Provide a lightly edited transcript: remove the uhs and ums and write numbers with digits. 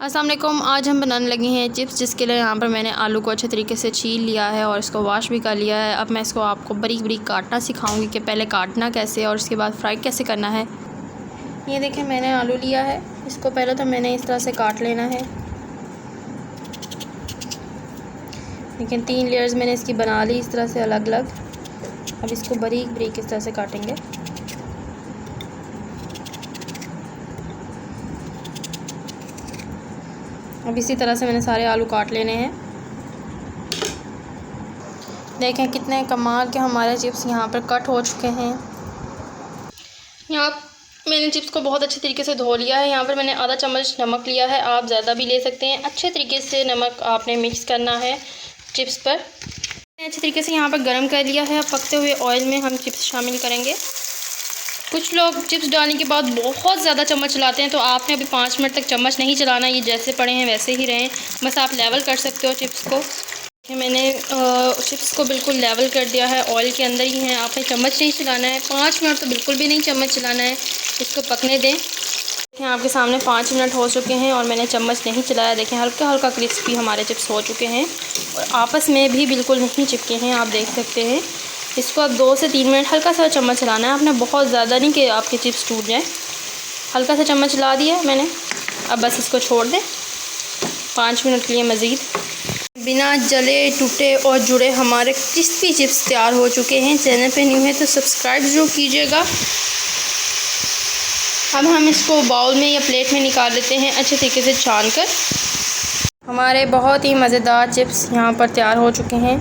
अस्सलाम वालेकुम। आज हम बनाने लगे हैं चिप्स, जिसके लिए यहाँ पर मैंने आलू को अच्छे तरीके से छील लिया है और इसको वॉश भी कर लिया है। अब मैं इसको आपको बारीक बारीक काटना सिखाऊंगी कि पहले काटना कैसे और उसके बाद फ्राई कैसे करना है। ये देखें, मैंने आलू लिया है। इसको पहले तो मैंने इस तरह से काट लेना है। लेकिन 3 लेयर्स मैंने इसकी बना ली इस तरह से अलग अलग। अब इसको बारीक बारीक इस तरह से काटेंगे। अब इसी तरह से मैंने सारे आलू काट लेने हैं। देखें कितने कमाल के हमारे चिप्स यहाँ पर कट हो चुके हैं। यहाँ मैंने चिप्स को बहुत अच्छे तरीके से धो लिया है। यहाँ पर मैंने आधा चम्मच नमक लिया है, आप ज़्यादा भी ले सकते हैं। अच्छे तरीके से नमक आपने मिक्स करना है चिप्स पर। मैंने अच्छे तरीके से यहाँ पर गर्म कर लिया है। अब पकते हुए ऑयल में हम चिप्स शामिल करेंगे। कुछ लोग चिप्स डालने के बाद बहुत ज़्यादा चम्मच चलाते हैं, तो आपने अभी 5 मिनट तक चम्मच नहीं चलाना। ये जैसे पड़े हैं वैसे ही रहें, बस आप लेवल कर सकते हो चिप्स को। मैंने चिप्स को बिल्कुल लेवल कर दिया है, ऑयल के अंदर ही हैं। आपने चम्मच नहीं चलाना है, 5 मिनट तो बिल्कुल भी नहीं चम्मच चलाना है। इसको पकने दें। देखें आपके सामने 5 मिनट हो चुके हैं और मैंने चम्मच नहीं चलाया। देखें हल्का हल्का क्रिस्पी हमारे चिप्स हो चुके हैं और आपस में भी बिल्कुल नहीं चिपके हैं, आप देख सकते हैं। इसको अब 2 से 3 मिनट हल्का सा चम्मच चलाना है। आपने बहुत ज़्यादा नहीं कि आपके चिप्स टूट जाएं। हल्का सा चम्मच चला दिया मैंने। अब बस इसको छोड़ दें 5 मिनट के लिए मज़ीद। बिना जले टूटे और जुड़े हमारे क्रिस्पी चिप्स तैयार हो चुके हैं। चैनल पे न्यू है तो सब्सक्राइब ज़रूर कीजिएगा। अब हम इसको बाउल में या प्लेट में निकाल लेते हैं अच्छे तरीके से छान कर। हमारे बहुत ही मज़ेदार चिप्स यहाँ पर तैयार हो चुके हैं।